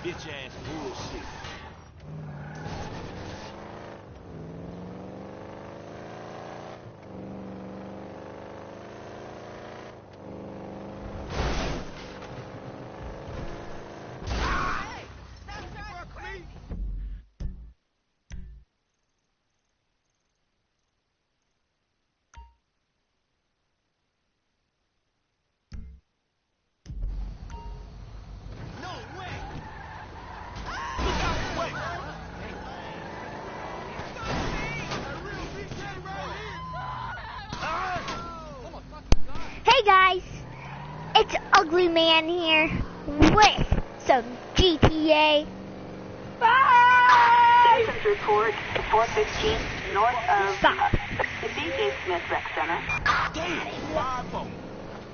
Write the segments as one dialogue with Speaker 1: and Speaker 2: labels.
Speaker 1: bitch ass bullshit.
Speaker 2: Hey guys, it's Ugly Man here with some GTA 5!
Speaker 3: Citizens report 415 north of the B.J. Smith Rec Center.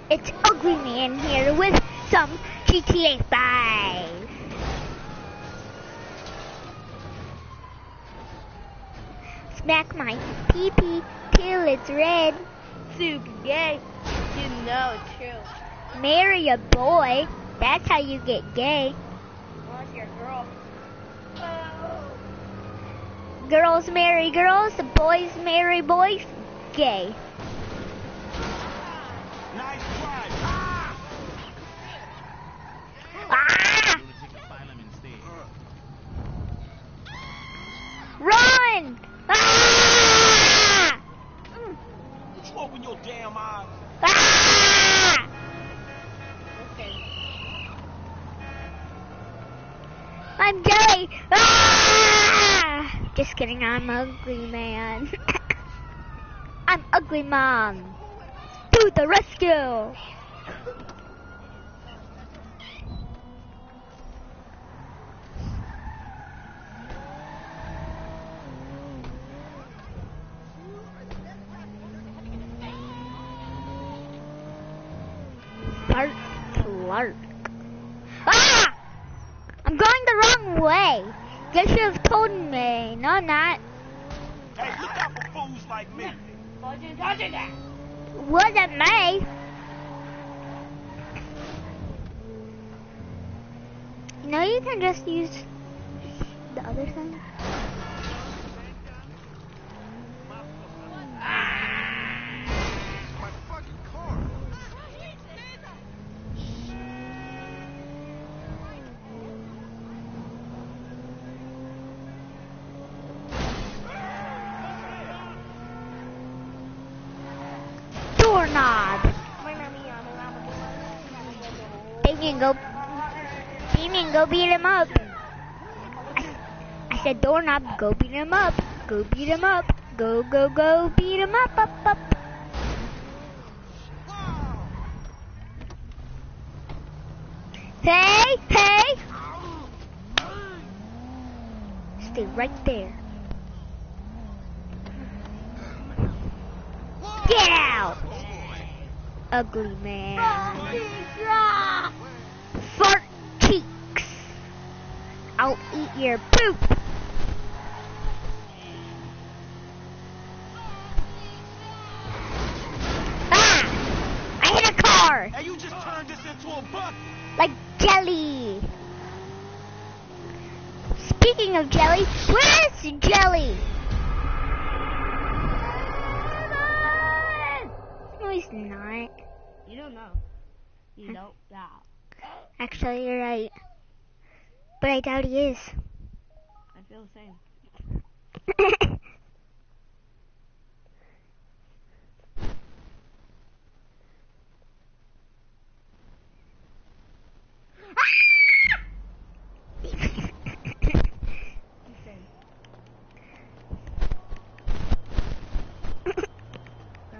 Speaker 2: It's Ugly Man here with some GTA 5. Smack my pee-pee till it's red.
Speaker 4: Super gay. You know it's true.
Speaker 2: Marry a boy, that's how you get gay.
Speaker 4: Unless you're a girl.
Speaker 2: Girls marry girls, boys marry boys, gay.
Speaker 1: Nice try.
Speaker 2: Ah! Run! Ah!
Speaker 1: Would you open your damn eyes?
Speaker 2: Ah! I'm Jelly! Ah! Just kidding, I'm Ugly Man. I'm Ugly Mom. To the rescue! Fart Clark. Ah! I'm going the wrong way. You should have told me. No, I'm not.
Speaker 1: Hey, look out for fools like me.
Speaker 2: Wasn't me. You know, you can just use the other thing.
Speaker 1: My fucking car.
Speaker 2: Doorknob. Damien, go beat him up. I said doorknob, go beat him up. Go beat him up. Go, go, go, beat him up, up. Hey, hey. Stay right there. Get out. Ugly Man. Fart cheeks. I'll eat your poop. Ah! I hit a car.
Speaker 1: Hey, you just turned this into a bucket.
Speaker 2: Like jelly. Speaking of jelly, where's Jelly? No, he's not.
Speaker 4: You don't know. You don't know.
Speaker 2: Actually, you're right. But I doubt he is.
Speaker 4: I feel the same.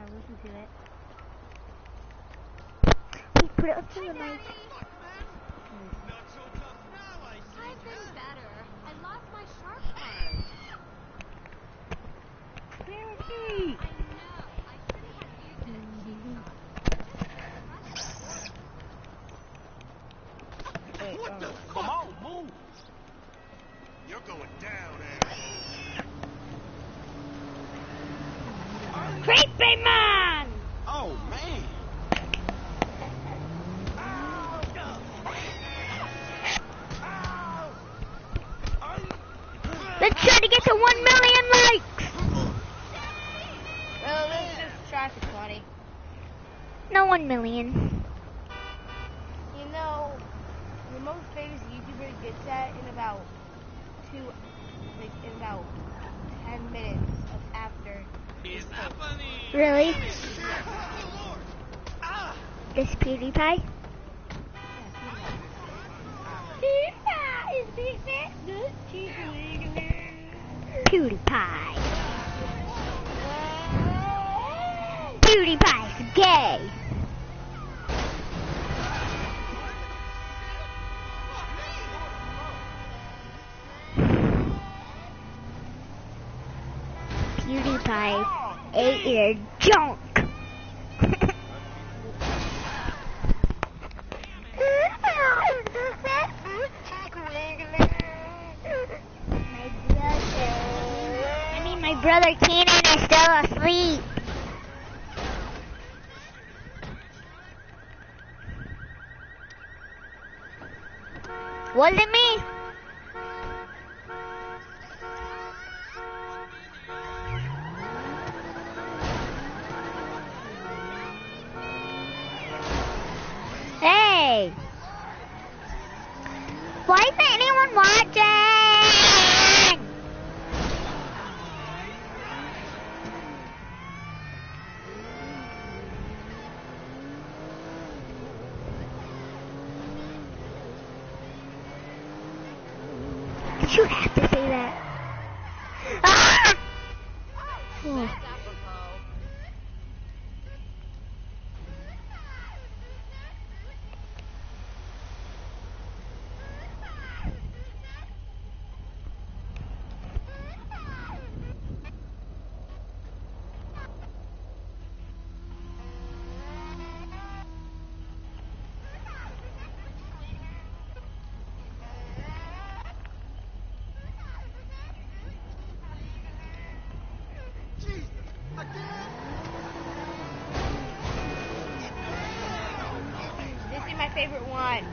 Speaker 4: Listen to it.
Speaker 2: He put it up to the mic.
Speaker 5: I've been better. I lost my sharp card.
Speaker 4: Where is he?
Speaker 5: I know. I shouldn't have used it.
Speaker 1: What the? Come on, move. You're going down,
Speaker 4: Creepy Man!
Speaker 1: Oh, man.
Speaker 2: to 1 million likes.
Speaker 4: Well, let's just try for 20.
Speaker 2: No, 1 million.
Speaker 4: You know, the most famous YouTuber gets that in about 10 minutes after.
Speaker 1: Is that funny?
Speaker 2: Really?
Speaker 1: Ah!
Speaker 2: This PewDiePie? PewDiePie. PewDiePie's gay. PewDiePie ate your junk. My brother Kenan is still asleep. Wasn't me. Hey. Why isn't anyone watching? Did you have to say that? Ah! Oh.
Speaker 4: This is my favorite one.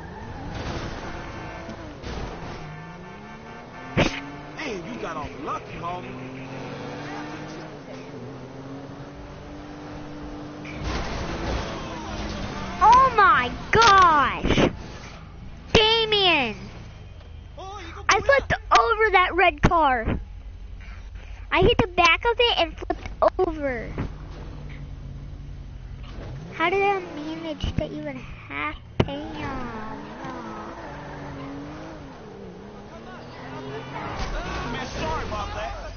Speaker 1: Hey, you got off lucky, homie.
Speaker 2: Oh my gosh! Damien! I flipped over that red car. I hit the back of it and flipped over. How did I manage to even half pay on?
Speaker 1: Man, sorry about that.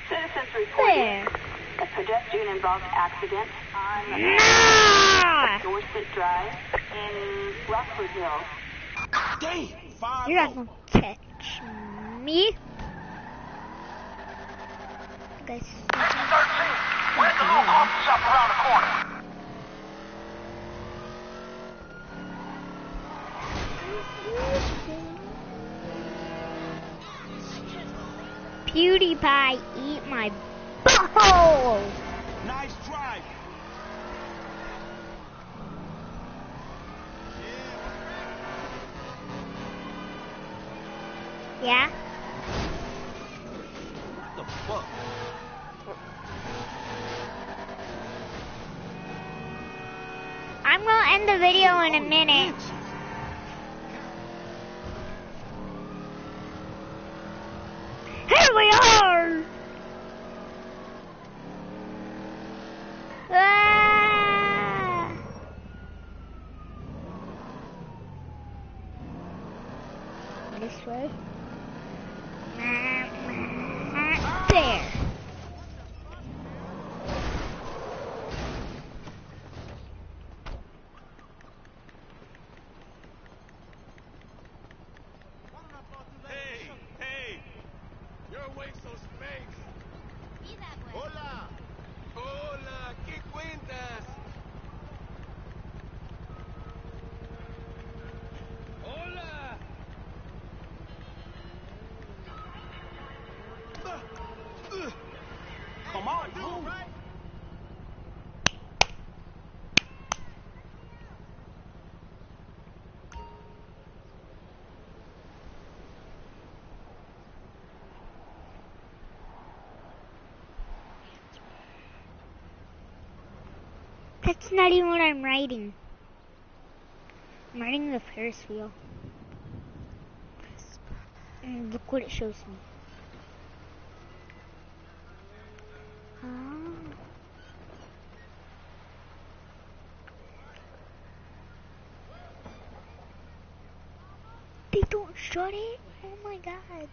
Speaker 3: Citizens reporting
Speaker 2: There.
Speaker 3: a pedestrian-involved accident on
Speaker 2: Nah!
Speaker 3: Dorset Drive in Rockford Hills.
Speaker 1: Damn, 5
Speaker 2: You're not gonna catch me. Guys.
Speaker 1: Where's the little coffee shop around the corner?
Speaker 2: PewDiePie, eat my butthole!
Speaker 1: Nice drive.
Speaker 2: Yeah?
Speaker 1: What the fuck?
Speaker 2: I'm gonna end the video in a minute. Here we are! Ah! This way. There.
Speaker 1: Hey, hey. You're a waste of space.
Speaker 5: Be that way.
Speaker 1: Hola. Hola, ¿qué cuentas? Hola.
Speaker 2: That's not even what I'm riding. I'm riding the Ferris wheel. And look what it shows me. They don't shut it? Oh my god.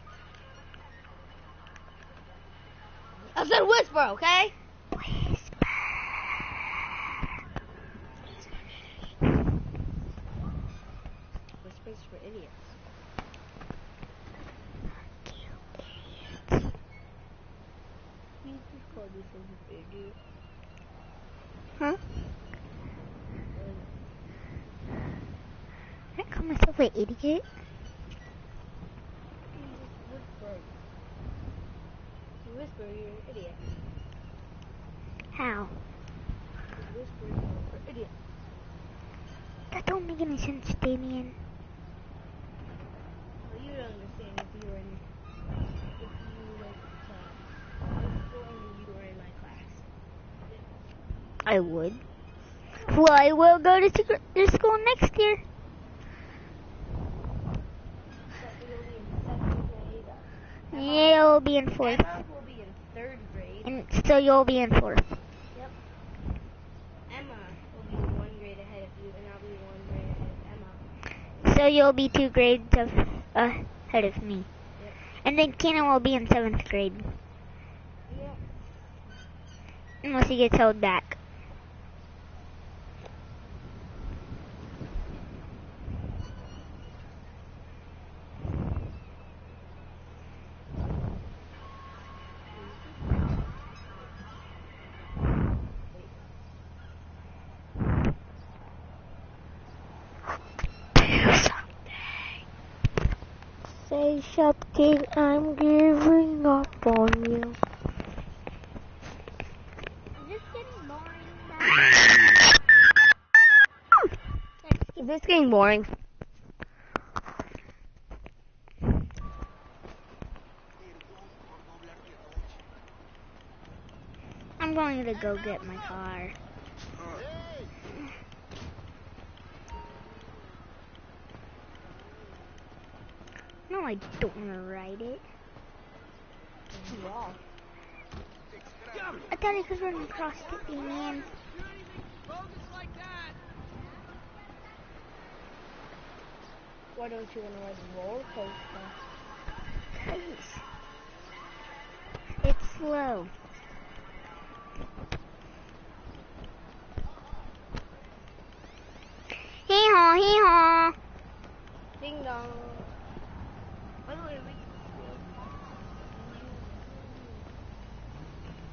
Speaker 4: I said whisper, okay?
Speaker 2: Whisper.
Speaker 4: Whispers for idiots. You just called yourself an idiot.
Speaker 2: Huh? I call myself an idiot.
Speaker 4: You just whispered. You whisper, you're an idiot.
Speaker 2: How?
Speaker 4: You whisper for idiot.
Speaker 2: That don't make any sense, Damien.
Speaker 4: Well, you don't understand if you were in, if you went to high school and you were in my class.
Speaker 2: I would. Well, I will go to school next year.
Speaker 4: But you'll be in 2nd grade.
Speaker 2: Yeah, you'll be in 4th.
Speaker 4: Emma will be in 3rd grade.
Speaker 2: And so you'll be in 4th.
Speaker 4: Yep. Emma will be 1 grade ahead of you, and I'll be 1 grade ahead of Emma.
Speaker 2: So you'll be 2 grades ahead of me.
Speaker 4: Yep.
Speaker 2: And then Kenan will be in 7th grade.
Speaker 4: Yep.
Speaker 2: Unless he gets held back. Say something, I'm giving up on you.
Speaker 4: Is this getting boring?
Speaker 2: I'm going to go get my car. No, I don't want to ride it.
Speaker 4: Yeah.
Speaker 2: I thought I could run across it, man.
Speaker 4: Why don't you want to ride the roller coaster?
Speaker 2: Please. It's slow. Hee-haw, hee-haw.
Speaker 4: Ding dong. By the way,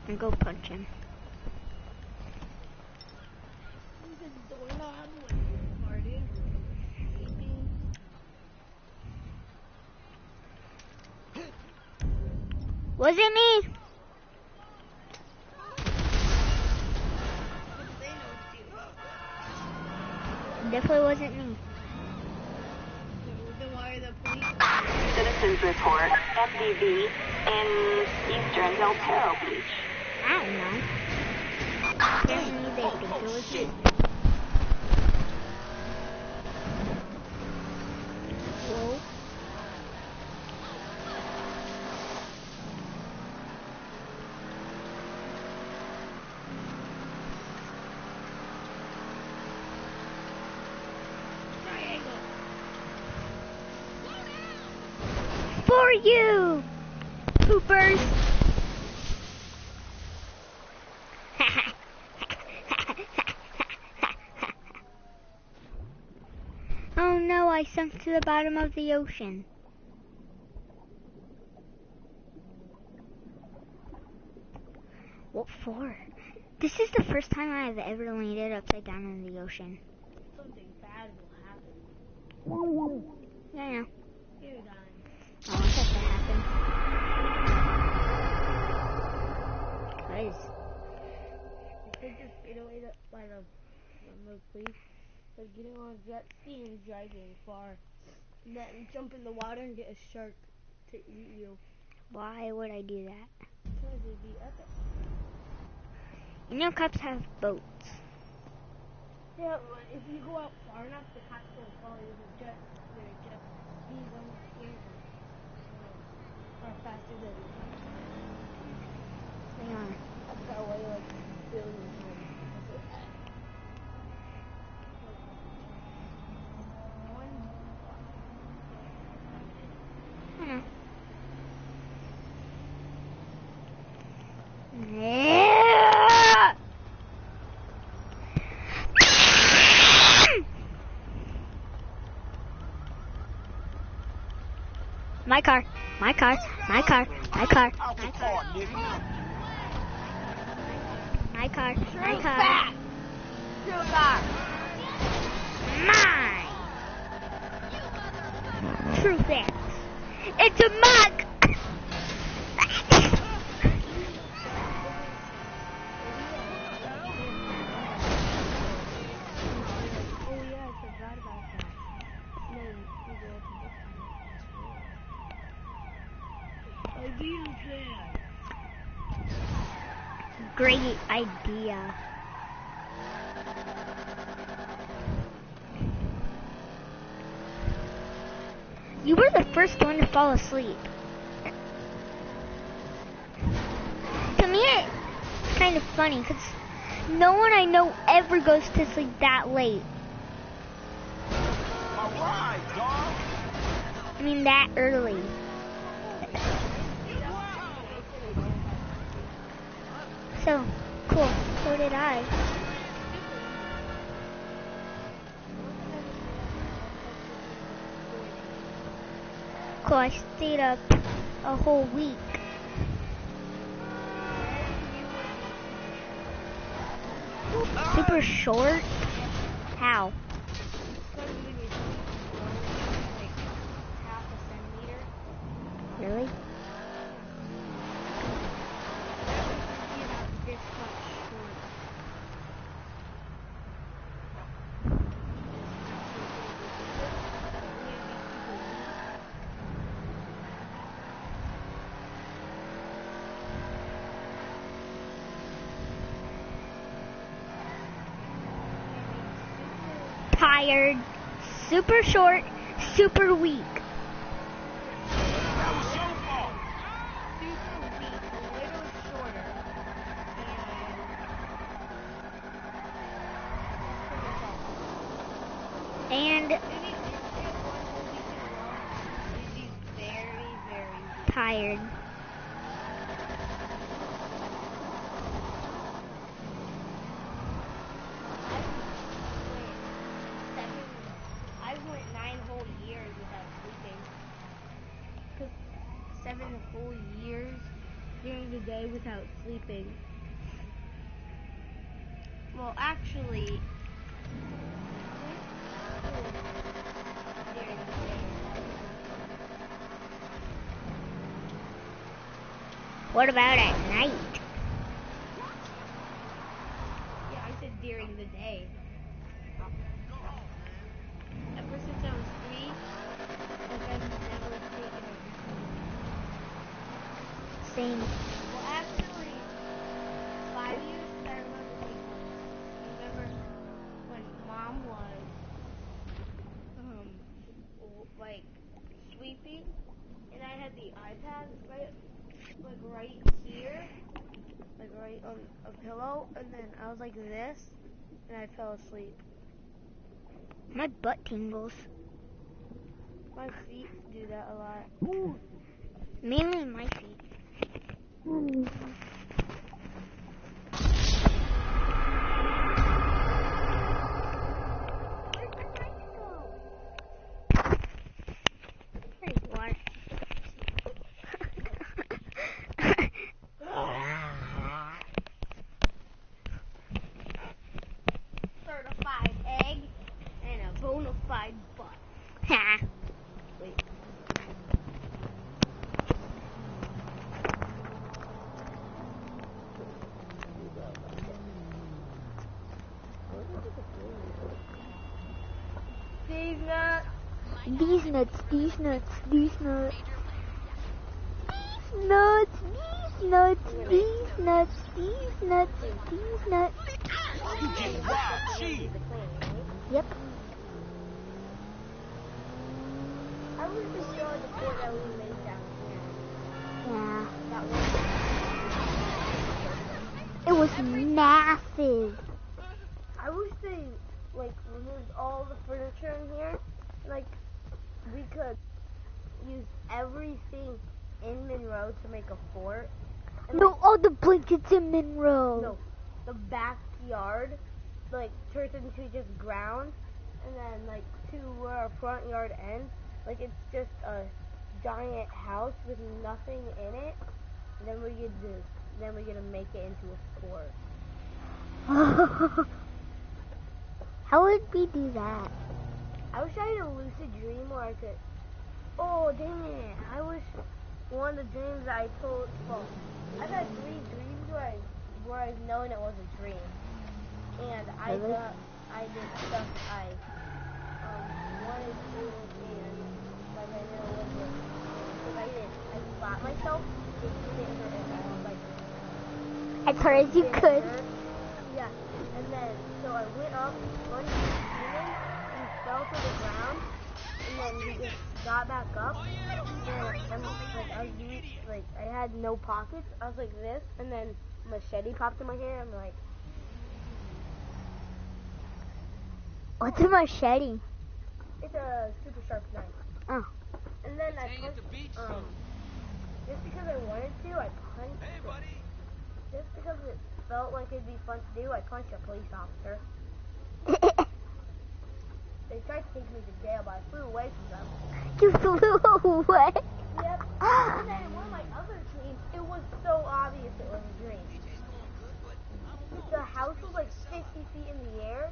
Speaker 2: And go punch him.
Speaker 4: the doorknob when you're farting.
Speaker 2: Was it me? Definitely wasn't me.
Speaker 4: Then why are the police?
Speaker 3: Citizens report MDV in eastern Del Perro Beach.
Speaker 2: I don't know. Apparently they think it was me. Whoa. For you, poopers. Oh no, I sunk to the bottom of the ocean. What for? This is the first time I've ever landed upside down in the ocean.
Speaker 4: Something bad will happen.
Speaker 2: Yeah, I know.
Speaker 4: You're dying.
Speaker 2: I want that to happen. Cause
Speaker 4: If they just get away by the police, they're getting on a jet ski and driving far. And then jump in the water and get a shark to eat you.
Speaker 2: why would I do that?
Speaker 4: Because it'd be epic.
Speaker 2: You know, cops have boats.
Speaker 4: Yeah, but if you go out far enough, the cops will follow you with jet skis on the skis are faster than
Speaker 2: Hang on.
Speaker 4: that's that way like building homes.
Speaker 2: Yeah. My car, my car, my car, my car, my car, my car, my car, mine. True facts. It's a mug.
Speaker 4: Oh yeah, I forgot about that. No, we go at the book. I didn't plan.
Speaker 2: Great idea. You were the first one to fall asleep. To me, it's kind of funny because no one I know ever goes to sleep that late.
Speaker 1: All right, dog.
Speaker 2: I mean, that early. So, cool. So did I. Cool, I stayed up a whole week. Super short? How?
Speaker 4: Half a centimeter.
Speaker 2: Really?
Speaker 4: This much short.
Speaker 2: Tired, super short, super weak.
Speaker 1: That was your fault.
Speaker 4: Super weak, a little shorter,
Speaker 2: And
Speaker 4: very, very
Speaker 2: tired.
Speaker 4: I went 9 whole years without sleeping. 7 whole years during the day without sleeping. Well, actually, during the day.
Speaker 2: What about at night?
Speaker 4: Yeah, I said during the day. Ever since I was 3, like I've never taken a
Speaker 2: Same.
Speaker 4: Well, actually, 5 years I remember taking one. I remember when Mom was, like, sweeping, and I had the iPad right here, like right on a pillow, and then I was like this, and I fell asleep.
Speaker 2: My butt tingles.
Speaker 4: My feet do that a lot.
Speaker 2: Mainly my feet. There's water.
Speaker 4: Certified egg and a bona fide butt.
Speaker 2: Ha.
Speaker 4: Wait. These nuts.
Speaker 2: These nuts, these nuts, these nuts. These nuts, these nuts, these nuts, these nuts, these nuts.
Speaker 1: You get robbed, cheap.
Speaker 2: Yep.
Speaker 4: I was just showing the fort that we made down here.
Speaker 2: Yeah.
Speaker 4: That one.
Speaker 2: It was massive.
Speaker 4: I wish they like removed all the furniture in here. Like we could use everything in Monroe to make a fort. And
Speaker 2: No, all the blankets in Monroe.
Speaker 4: no, the backyard like turns into just ground, and then like to where our front yard ends, like it's just a giant house with nothing in it. And then we're gonna make it into a fort.
Speaker 2: How would we do that?
Speaker 4: I wish I had a lucid dream where I could. Oh dang it! I wish one of the dreams that I told. Well, I've had 3 dreams where I've known it was a dream, and I
Speaker 2: Really?
Speaker 4: I did stuff I wanted to, and like I know was it. If I did, I slapped myself. It didn't hurt at all. Like
Speaker 2: As hard as you
Speaker 4: didn't
Speaker 2: could.
Speaker 4: hurt. Yeah, and then so I went up, punched the ceiling, and fell to the ground, and then we just got back up, and like I was like I had no pockets. I was like this, and then machete popped in my hand. I'm like,
Speaker 2: What's a machete?
Speaker 4: it's a super sharp knife.
Speaker 2: Oh.
Speaker 4: And then I
Speaker 1: Staying at
Speaker 4: punched,
Speaker 1: the beach
Speaker 4: just because I wanted to, I punched.
Speaker 1: Hey, buddy.
Speaker 4: Just because it felt like it'd be fun to do, I punched a police officer. They tried to take me to jail, but I flew away from them.
Speaker 2: You flew away.
Speaker 4: Yep. And then in one of my other dreams, it was so obvious it was a dream. The house was like 50 feet in the air,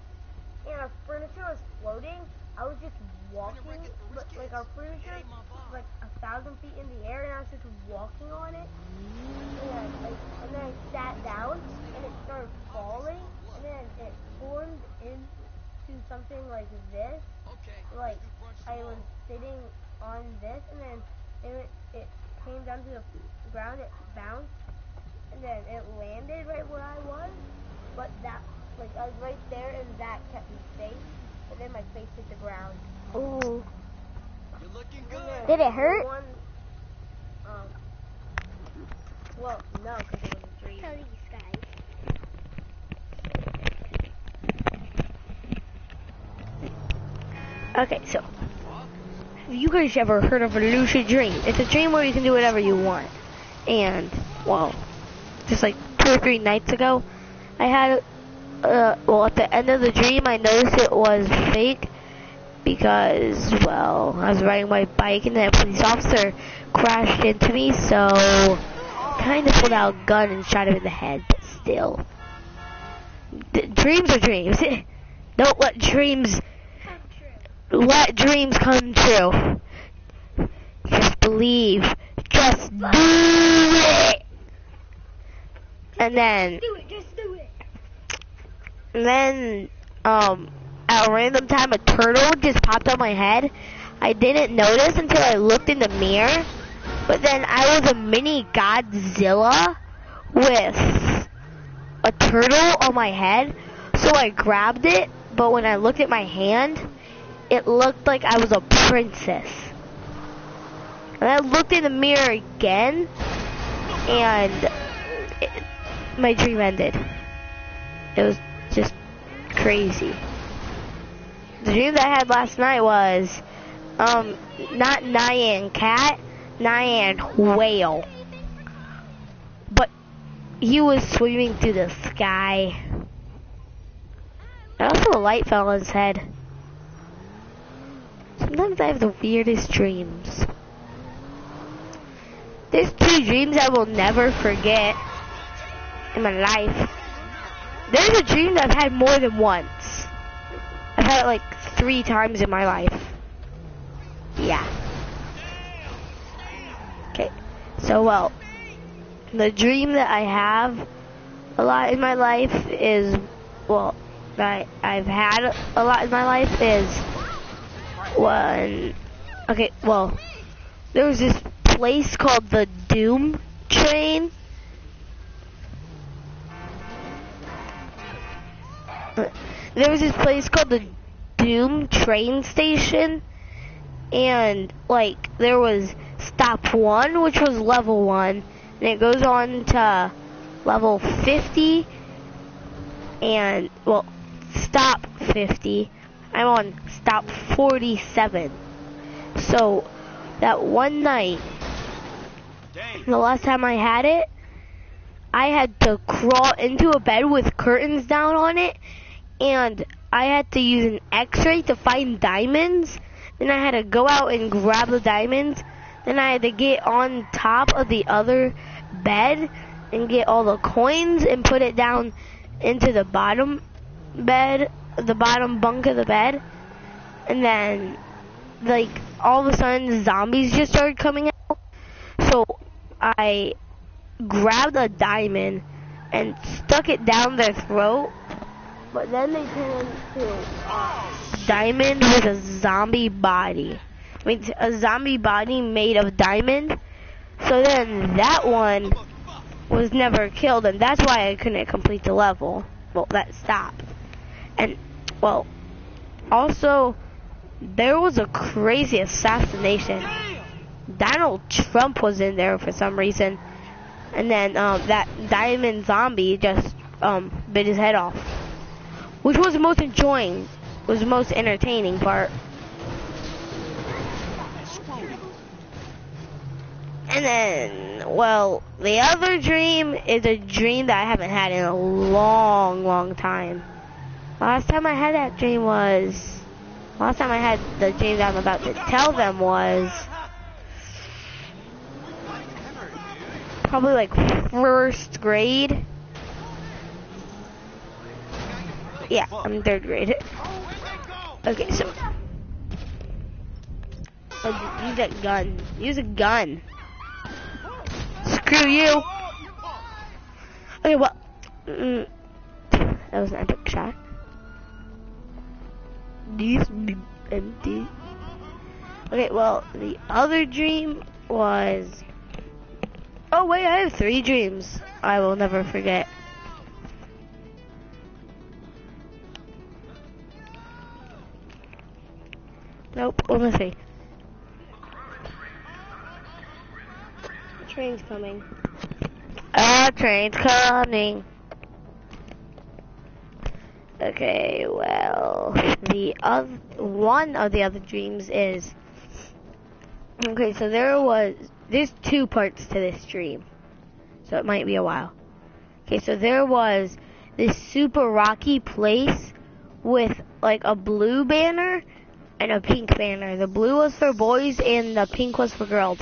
Speaker 4: and our furniture was floating. I was just walking, but like our furniture was like 1,000 feet in the air, and I was just walking on it. And then I sat down, and it started falling, and then it formed into something like this. Like I was sitting on this, and then it came down to the ground. It bounced, and then it landed right where I was. But that, like I was right there, and that kept me safe. But then my face hit the ground.
Speaker 2: Ooh.
Speaker 1: You're looking
Speaker 4: And
Speaker 1: good.
Speaker 4: then
Speaker 2: Did it hurt?
Speaker 4: One, well, no, because it was a dream.
Speaker 2: Tell these guys. Okay, so have you guys ever heard of a lucid dream? It's a dream where you can do whatever you want. And well, just like 2 or 3 nights ago, I had well, at the end of the dream, I noticed it was fake because, well, I was riding my bike and then a police officer crashed into me, so kind of pulled out a gun and shot him in the head, but still. Dreams are dreams. Don't let dreams come true. Just believe. Just do it. And then at a random time, a turtle just popped on my head. I didn't notice until I looked in the mirror, but then I was a mini Godzilla with a turtle on my head, so I grabbed it, but when I looked at my hand, it looked like I was a princess. And I looked in the mirror again, and my dream ended. It was just crazy. The dream that I had last night was, not Nyan cat, Nyan whale. But he was swimming through the sky. And also a light fell on his head. Sometimes I have the weirdest dreams. There's 2 dreams I will never forget in my life. There's a dream that I've had more than once. I've had it like 3 times in my life. Yeah. Okay. So, well, the dream that I have a lot in my life is, well, that I've had a lot in my life is when, okay, well, there was this place called the Doom Train,
Speaker 4: there was this place called the Doom train station, and like there was stop 1, which was level 1, and it goes on to level 50, and well, stop 50. I'm on stop 47. So that one night, the last time I had it, I had to crawl into a bed with curtains down on it, and I had to use an x-ray to find diamonds. Then I had to go out and grab the diamonds. Then I had to get on top of the other bed and get all the coins and put it down into the bottom bed, the bottom bunk of the bed. And then, like, all of a sudden the zombies just started coming out. So I grabbed a diamond and stuck it down their throat, but then they turned into a diamond with a zombie body. I mean, a zombie body made of diamond. So then that one was never killed, and that's why I couldn't complete the level. Well, that stopped. And, well, also, there was a crazy assassination. Donald Trump was in there for some reason. And then that diamond zombie just bit his head off, which was the most enjoying, was the most entertaining part. And then, well, the other dream is a dream that I haven't had in a long, long time. Last time I had that dream was, last time I had the dream that I'm about to tell them was probably like 1st grade. Yeah, I'm 3rd grade. Okay, so use that gun. Use a gun. Screw you. Okay, well, that was an epic shot. These be empty. Okay, well, the other dream was. Oh wait, I have 3 dreams I will never forget. Nope, only 3. Train's coming. Train's coming. Okay, well, one of the other dreams is, okay, so there's 2 parts to this dream, so it might be a while. Okay, so there was this super rocky place with like a blue banner and a pink banner. The blue was for boys and the pink was for girls.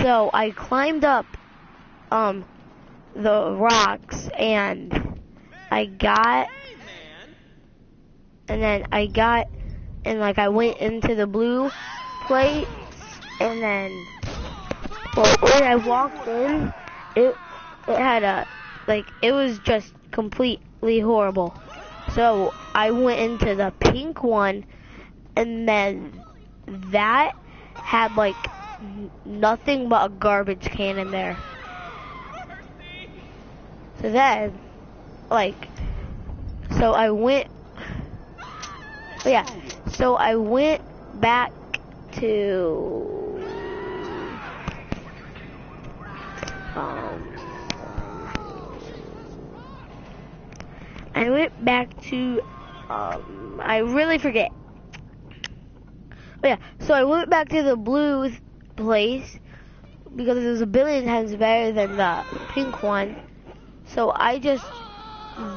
Speaker 4: So I climbed up the rocks and I got, and then I got, and like I went into the blue place, and then, well, when I walked in, it had a, like, it was just completely horrible. So I went into the pink one, and then that had like nothing but a garbage can in there. So then, like, so I went, yeah, so I went back to, I really forget. But yeah, so I went back to the blue place because it was a billion times better than the pink one. So I just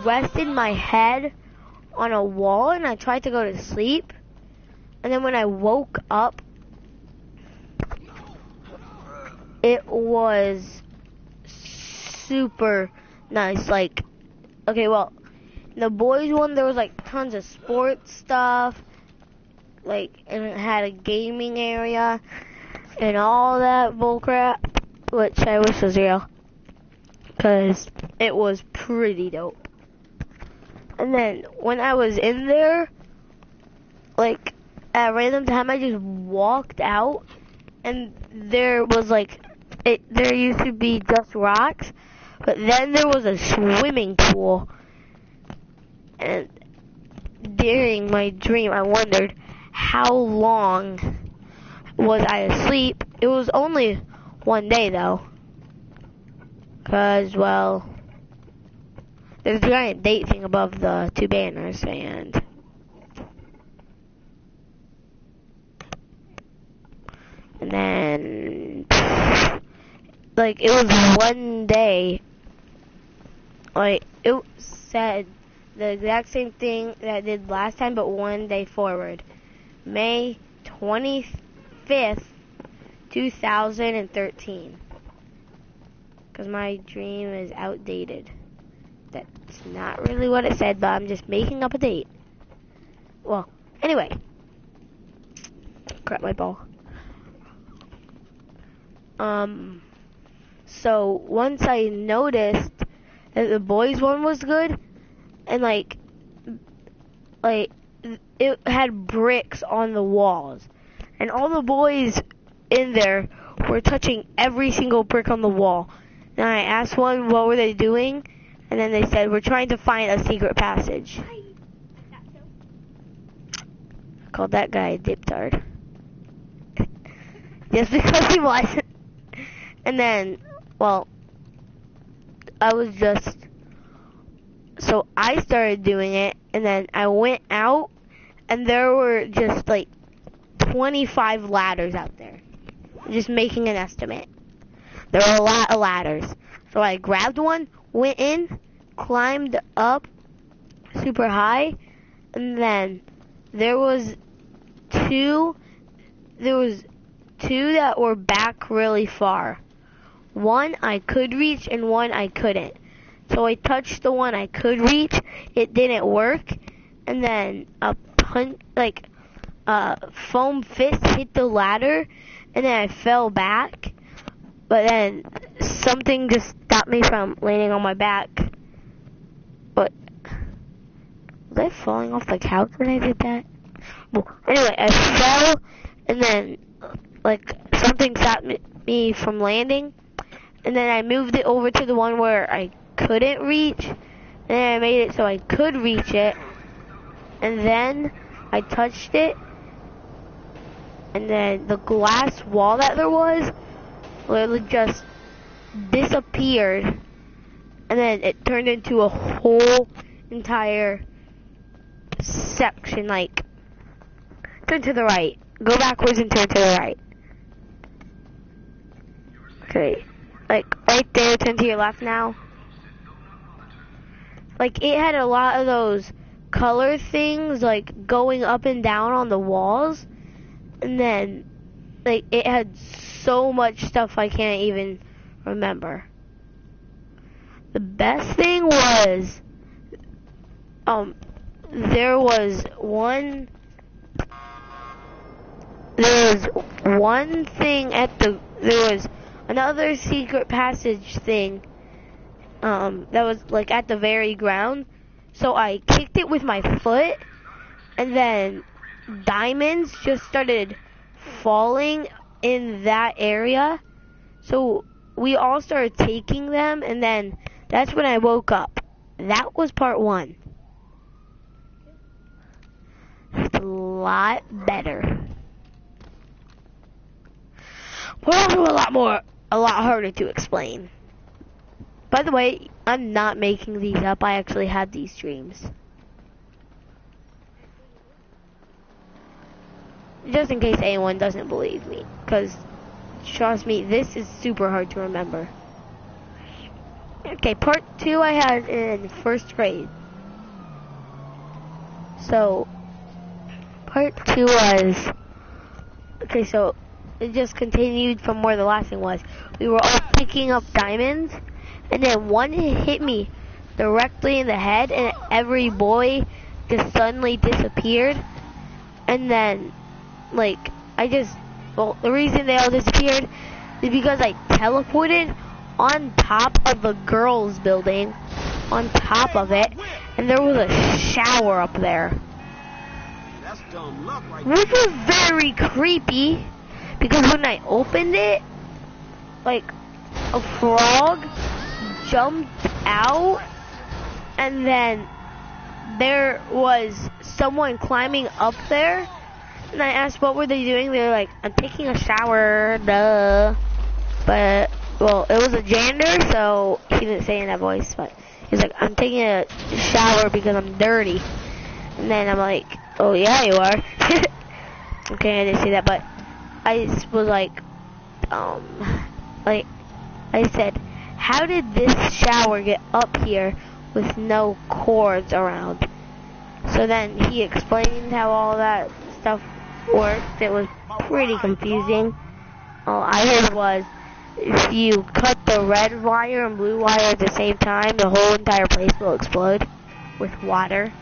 Speaker 4: rested my head on a wall and I tried to go to sleep. And then when I woke up, it was super nice. Like, okay, well, the boys one, there was like tons of sports stuff, like, and it had a gaming area and all that bullcrap, which I wish was real, because it was pretty dope. And then when I was in there, like, at a random time, I just walked out, and there was like, there used to be just rocks, but then there was a swimming pool, and
Speaker 2: during my dream, I wondered how long was I asleep. It was only one day, though. Because, well, there's a giant date thing above the two banners, and then, like, it was one day, like, it said the exact same thing that I did last time, but one day forward. May 25th, 2013. Because my dream is outdated. That's not really what it said, but I'm just making up a date. Well, anyway. Crap, my ball. So once I noticed that the boys one was good, and like it had bricks on the walls, and all the boys in there were touching every single brick on the wall. And I asked one what were they doing, and then they said we're trying to find a secret passage. Called that guy a diptard. Just because he was. And then, well, so I started doing it, and then I went out, and there were just like 25 ladders out there. Just making an estimate. There were a lot of ladders. So I grabbed one, went in, climbed up super high, and then there was two that were back really far. One I could reach and one I couldn't. So I touched the one I could reach, it didn't work, and then a foam fist hit the ladder, and then I fell back, but then something just stopped me from landing on my back. But was I falling off the couch when I did that? Well, anyway, I fell, and then like something stopped me from landing, and then I moved it over to the one where I couldn't reach, and then I made it so I could reach it, and then I touched it, and then the glass wall that there was literally just disappeared, and then it turned into a whole entire section. Like, turn to the right, go backwards and turn to the right. Okay, like right there, turn to your left now. Like, it had a lot of those color things, like, going up and down on the walls. And then, like, it had so much stuff I can't even remember. The best thing was, there was one thing there was another secret passage thing, that was like at the very ground. So I kicked it with my foot, and then diamonds just started falling in that area. So we all started taking them, and then that's when I woke up. That was part 1. It's a lot better. But also a lot harder to explain. By the way, I'm not making these up. I actually had these dreams. Just in case anyone doesn't believe me. Because, trust me, this is super hard to remember. Okay, part 2 I had in 1st grade. So, part 2 was... Okay, so it just continued from where the last thing was. We were all picking up diamonds, and then one hit me directly in the head, and every boy just suddenly disappeared. And then, like, the reason they all disappeared is because I teleported on top of the girls' building, on top of it, and there was a shower up there.
Speaker 1: That's dumb luck right
Speaker 2: Which was very creepy, because when I opened it, like, a frog jumped out, and then
Speaker 4: there was someone climbing up there, and I asked what were they doing. They were like, I'm taking a shower, duh. But, well, it was a janitor, so he didn't say in that voice, but he was like, I'm taking a shower because I'm dirty. And then I'm like, oh yeah, you are. Okay, I didn't say that, but I was like I said, how did this shower get up here with no cords around? So then he explained how all that stuff worked. It was pretty confusing. All I heard was, if you cut the red wire and blue wire at the same time, the whole entire place will explode with water.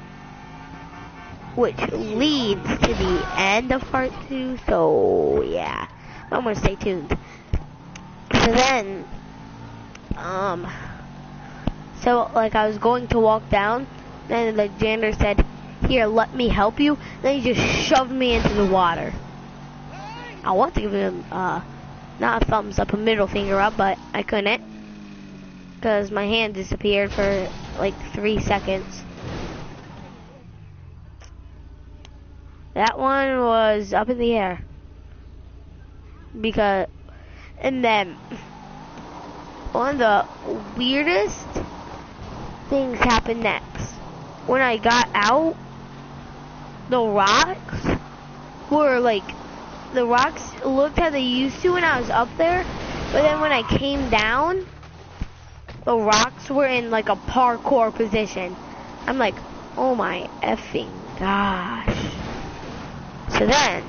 Speaker 4: Which leads to the end of part 2, so yeah. I'm gonna stay tuned. So then, so like I was going to walk down, and the janitor said, here, let me help you. Then he just shoved me into the water. I want to give him, not a thumbs up, a middle finger up, but I couldn't. Because my hand disappeared for like 3 seconds. That one was up in the air. Because, and then, one of the weirdest things happened next. When I got out, the rocks were like, the rocks looked how they used to when I was up there, but then when I came down, the rocks were in like a parkour position. I'm like, oh my effing gosh. So then,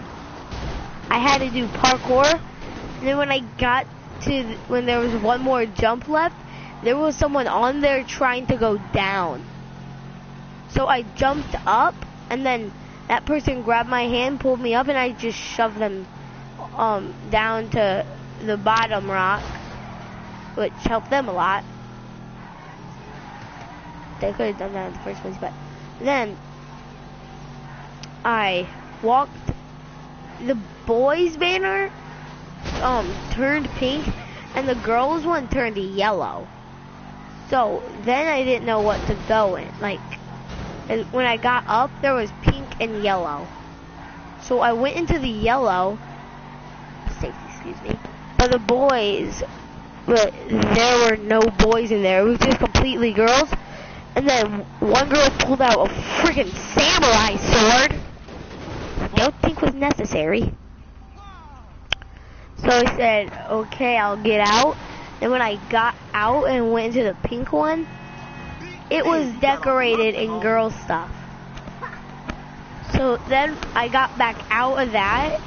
Speaker 4: I had to do parkour, and then when I got to, when there was one more jump left, there was someone on there trying to go down. So I jumped up, and then that person grabbed my hand, pulled me up, and I just shoved them down to the bottom rock, which helped them a lot. They could have done that in the first place, but then I walked, the boys banner turned pink and the girls one turned yellow. So then I didn't know what to go in. Like, and when I got up, there was pink and yellow. So I went into the yellow, safety, excuse me, but the boys, but there were no boys in there. It was just completely girls. And then one girl pulled out a freaking samurai sword. Don't think was necessary. So I said, okay, I'll get out. And when I got out and went into the pink one, it was decorated in girl stuff. So then I got back out of that,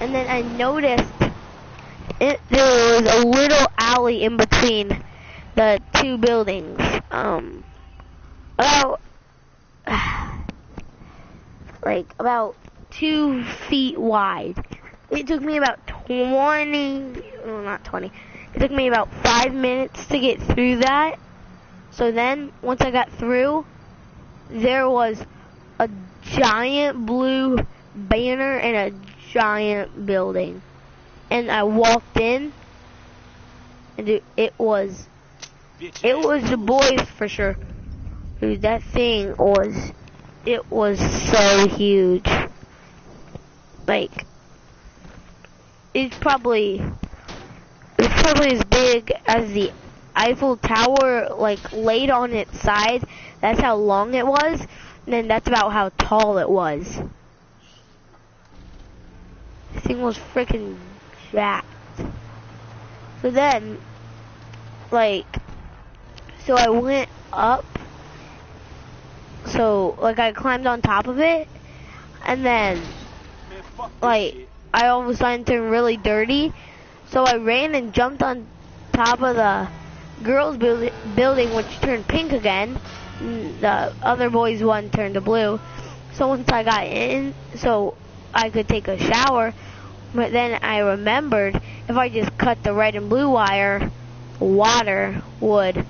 Speaker 4: and then I noticed there was a little alley in between the two buildings. About 2 feet wide. It took me about 20, well, not 20. It took me about 5 minutes to get through that. So then, once I got through, there was a giant blue banner and a giant building. And I walked in, and it was the boys for sure. Dude, that thing was, it was so huge. Like, it's probably as big as the Eiffel Tower, like, laid on its side. That's how long it was, and then that's about how tall it was. This thing was freaking jacked. So then, like, so I went up, so, like, I climbed on top of it, and then, like, I all of a sudden turned really dirty, so I ran and jumped on top of the girls' building, which turned pink again. The other boys' one turned to blue. So once I got in, so I could take a shower, but then I remembered if I just cut the red and blue wire, water would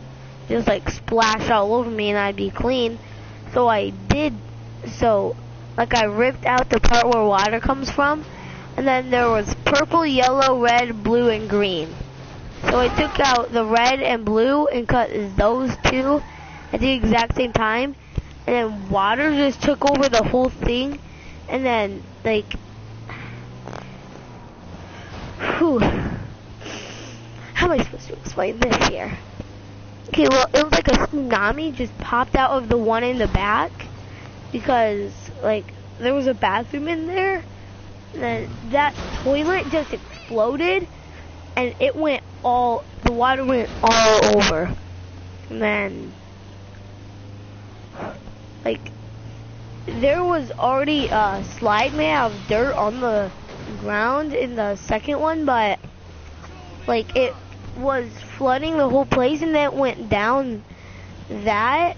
Speaker 4: just like splash all over me and I'd be clean. So I did, so like I ripped out the part where water comes from, and then there was purple, yellow, red, blue, and green. So I took out the red and blue and cut those two at the exact same time, and then water just took over the whole thing, and then like, whew, how am I supposed to explain this here? Okay, well, it was like a tsunami just popped out of the one in the back, because like there was a bathroom in there, and then that toilet just exploded, and the water went all over, and then like there was already a slide made out of dirt on the ground in the second one, but like it was flooding the whole place, and then it went down that.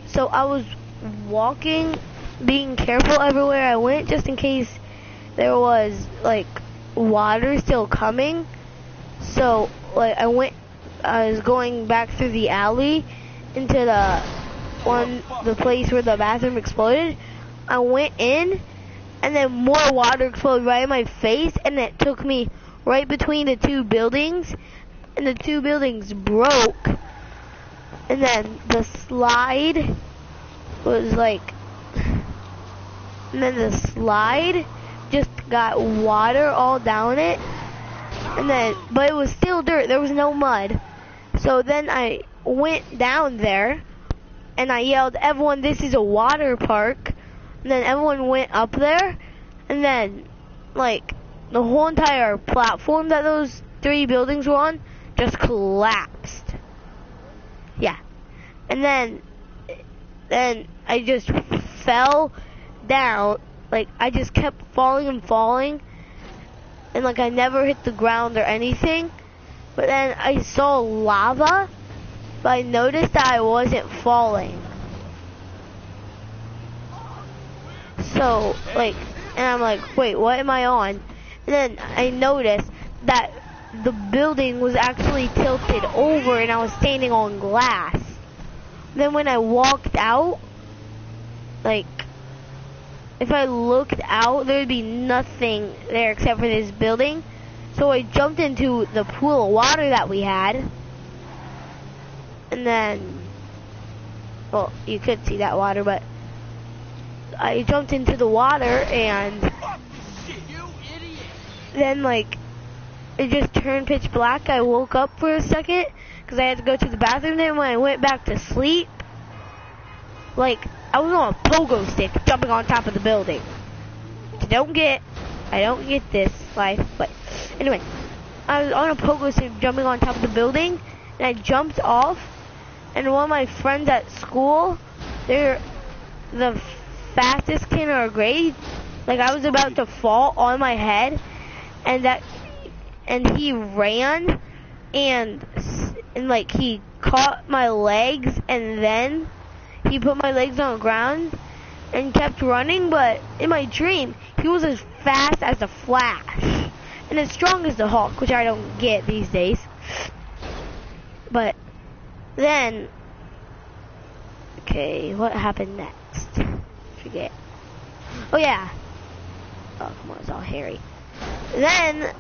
Speaker 4: So I was walking, being careful everywhere I went, just in case there was like water still coming. So like I was going back through the alley into the place where the bathroom exploded. I went in, and then more water exploded right in my face, and it took me right between the two buildings, and the two buildings broke, and then the slide was like, and then the slide just got water all down it, and then, but it was still dirt, there was no mud. So then I went down there, and I yelled, "Everyone, this is a water park," and then everyone went up there, and then, like, the whole entire platform that those three buildings were on just collapsed. Yeah. And then I just fell down. Like, I just kept falling and falling. And, like, I never hit the ground or anything. But then I saw lava, but I noticed that I wasn't falling. So, like, and I'm like, wait, what am I on? And then I noticed that the building was actually tilted over, and I was standing on glass. Then when I walked out, like, if I looked out, there'd be nothing there except for this building. So I jumped into the pool of water that we had. And then, well, you could see that water, but I jumped into the water, and then, like, it just turned pitch black. I woke up for a second because I had to go to the bathroom. Then when I went back to sleep, like, I was on a pogo stick jumping on top of the building. I don't get this life, but anyway, I was on a pogo stick jumping on top of the building, and I jumped off, and one of my friends at school, they're the fastest kid in our grade. Like, I was about to fall on my head, and he ran, and like, he caught my legs, and then he put my legs on the ground and kept running. But in my dream, he was as fast as the Flash and as strong as the Hulk, which I don't get these days. But then, okay, what happened next? Forget. Oh yeah. Oh, come on, it's all hairy. Then,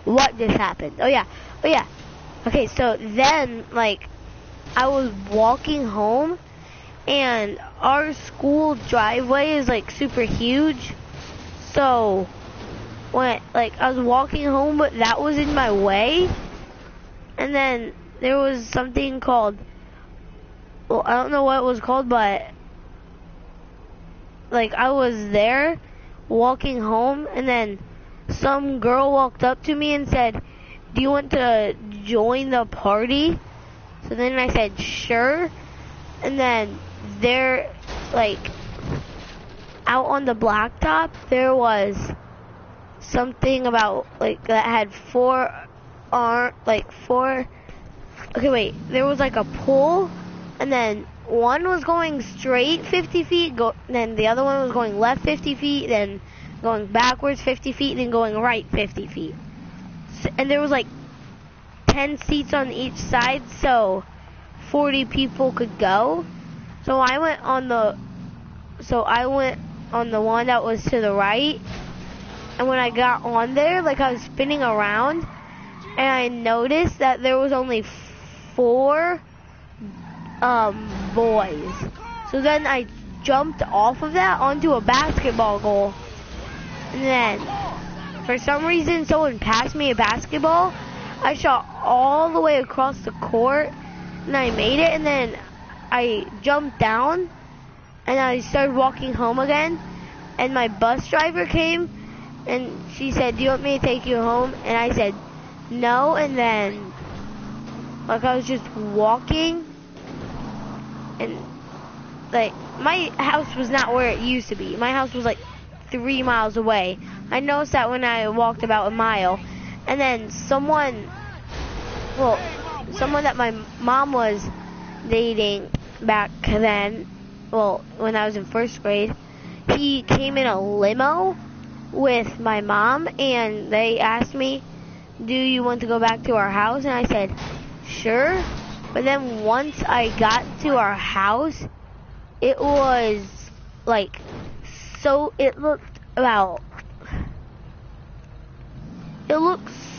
Speaker 4: what just happened? Oh yeah. Okay, so then, like, I was walking home, and our school driveway is, like, super huge. So when, like, I was walking home, but that was in my way, and then there was something called, well, I don't know what it was called, but, like, I was there walking home, and then some girl walked up to me and said, "Do you want to join the party?" So then I said, "Sure." And then there, like, out on the blacktop, there was something about, like, that had okay, wait, there was, like, a pole, and then one was going straight 50 feet, then the other one was going left 50 feet, then going backwards 50 feet, then going right 50 feet. So, and there was, like, 10 seats on each side, so 40 people could go. So I went on the one that was to the right,
Speaker 2: And when I got on there, like I was spinning around, and I noticed that there was only 4 boys. So then I jumped off of that onto a basketball goal. And then, for some reason, someone passed me a basketball. I shot all the way across the court, and I made it, and then I jumped down, and I started walking home again, and my bus driver came, and she said, "Do you want me to take you home?" And I said, "No," and then, like, I was just walking, and, like, my house was not where it used to be. My house was, like, 3 miles away. I noticed that when I walked about a mile, and then someone that my mom was dating back then, well, when I was in 1st grade, he came in a limo with my mom, and they asked me, "Do you want to go back to our house?" And I said, "Sure." But then once I got to our house, it was like, so it looked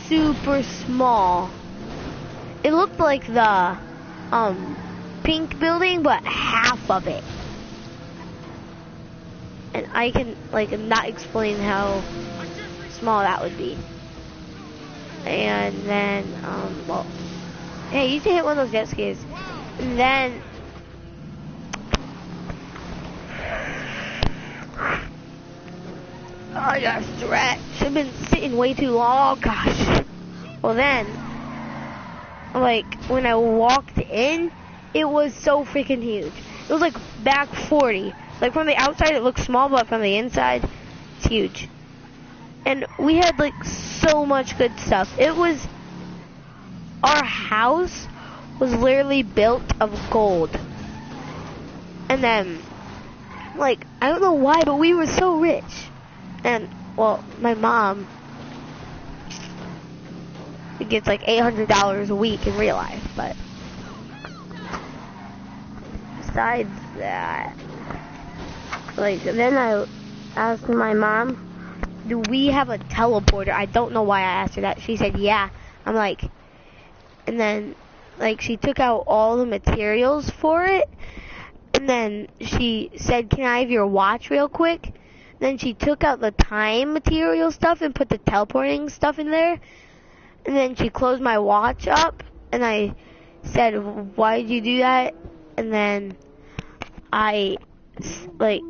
Speaker 2: super small. It looked like the pink building, but half of it. And I can not explain how small that would be. And then well, hey, you can hit one of those jet skis. And then I got stretched. I've been sitting way too long. Gosh. Well then, like, when I walked in, it was so freaking huge. It was like back 40. Like, from the outside it looks small, but from the inside, it's huge. And we had, like, so much good stuff. Our house was literally built of gold. And then, like, I don't know why, but we were so rich. And, well, my mom gets like $800 a week in real life, but besides that, like, then I asked my mom, "Do we have a teleporter?" I don't know why I asked her that. She said, "Yeah." I'm like, and then, like, she took out all the materials for it, and then she said, "Can I have your watch real quick?" Then she took out the time material stuff and put the teleporting stuff in there. And then she closed my watch up, and I said, "Why did you do that?" And then I said, wait,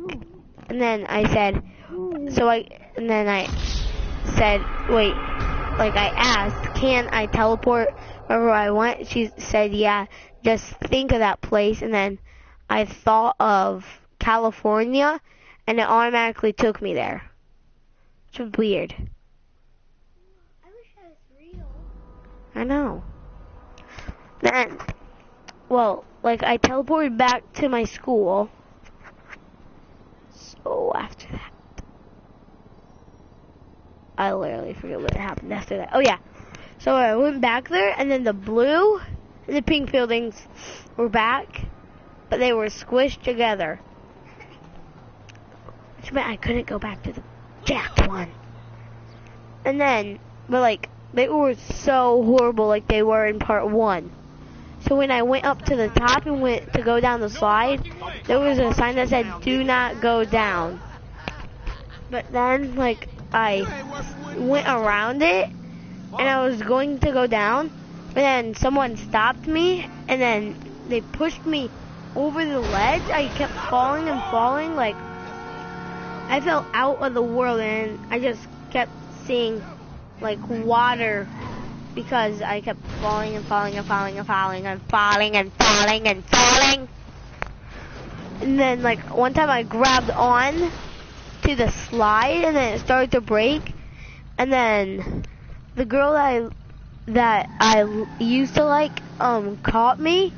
Speaker 2: like, I asked, "Can I teleport wherever I want?" She said, "Yeah, just think of that place." And then I thought of California, and it automatically took me there. Which was weird. I know. Then, well, like, I teleported back to my school. So after that, I literally forget what happened after that. Oh yeah. So I went back there, and then the blue and the pink buildings were back, but they were squished together. Which meant I couldn't go back to the jacked one. And then, but like, they were so horrible like they were in part 1. So when I went up to the top and went to go down the slide, there was a sign that said, "Do not go down." But then, like, I went around it, and I was going to go down, but then someone stopped me, and then they pushed me over the ledge. I kept falling and falling, like, I fell out of the world, and I just kept seeing, like, water, because I kept falling and falling and falling and falling and falling and falling and falling. And then, like, one time I grabbed on to the slide, and then it started to break, and then the girl that I used to like caught me,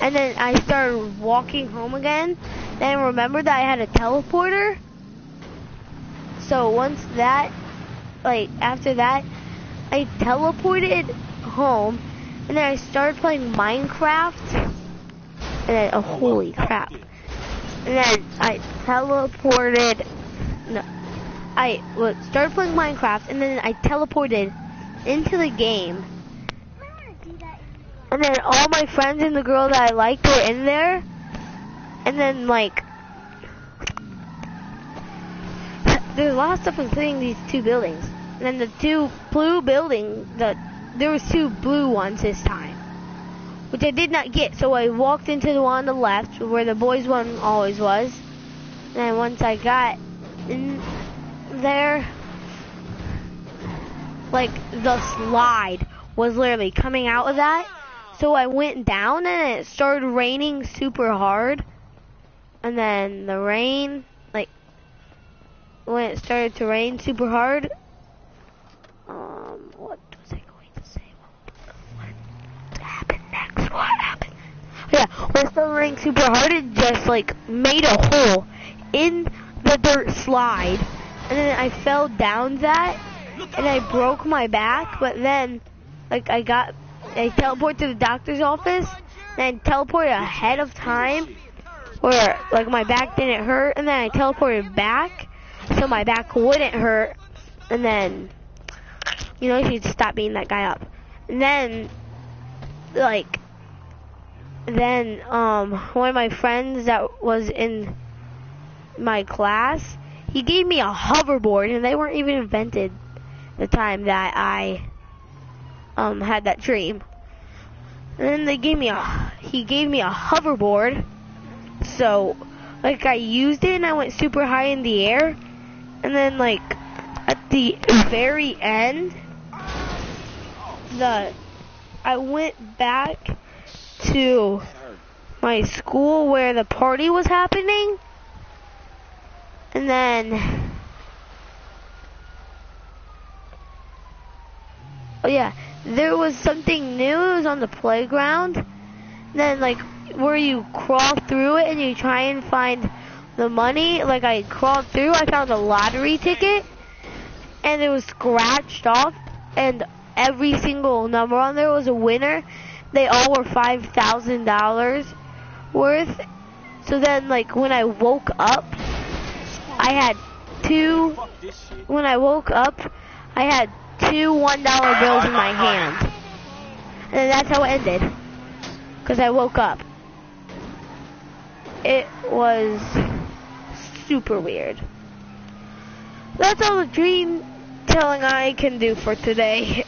Speaker 2: and then I started walking home again. Then I remembered that I had a teleporter. So once that, like, after that, I teleported home, and then I started playing Minecraft, and then, oh, holy crap. And then I teleported, no,
Speaker 4: started playing Minecraft, and then I teleported into the game. And then all my friends and the girl that I liked were in there. And then, like, there's a lot of stuff including these two buildings. And then the two blue buildings, there was two blue ones this time, which I did not get. So I walked into the one on the left, where the boys one always was. And then once I got in there, like, the slide was literally coming out of that. So I went down and it started raining super hard. And then the rain, like, when it started to rain super hard, what was I going to say? What happened next? What happened? Yeah, when it started raining super hard, it just, like, made a hole in the dirt slide. And then I fell down that, and I broke my back, but then, like, I teleported to the doctor's office, and I teleported ahead of time, where, like, my back didn't hurt, and then I teleported back, so my back wouldn't hurt, and then, you know, you should stop beating that guy up. And then, like, one of my friends that was in my class, he gave me a hoverboard, and they weren't even invented the time that I had that dream. And then he gave me a hoverboard. So, like, I used it and I went super high in the air. And then, like, at the very end, I went back to my school where the party was happening. And then, oh yeah, there was something new. It was on the playground. And then, like, where you crawl through it and you try and find the money. Like, I crawled through, I found a lottery ticket, and it was scratched off, and every single number on there was a winner. They all were $5,000 worth. So then, like, when I woke up, I had two $1 bills in my hand. And that's how it ended. Because I woke up. It was super weird. That's all the dream telling I can do for today.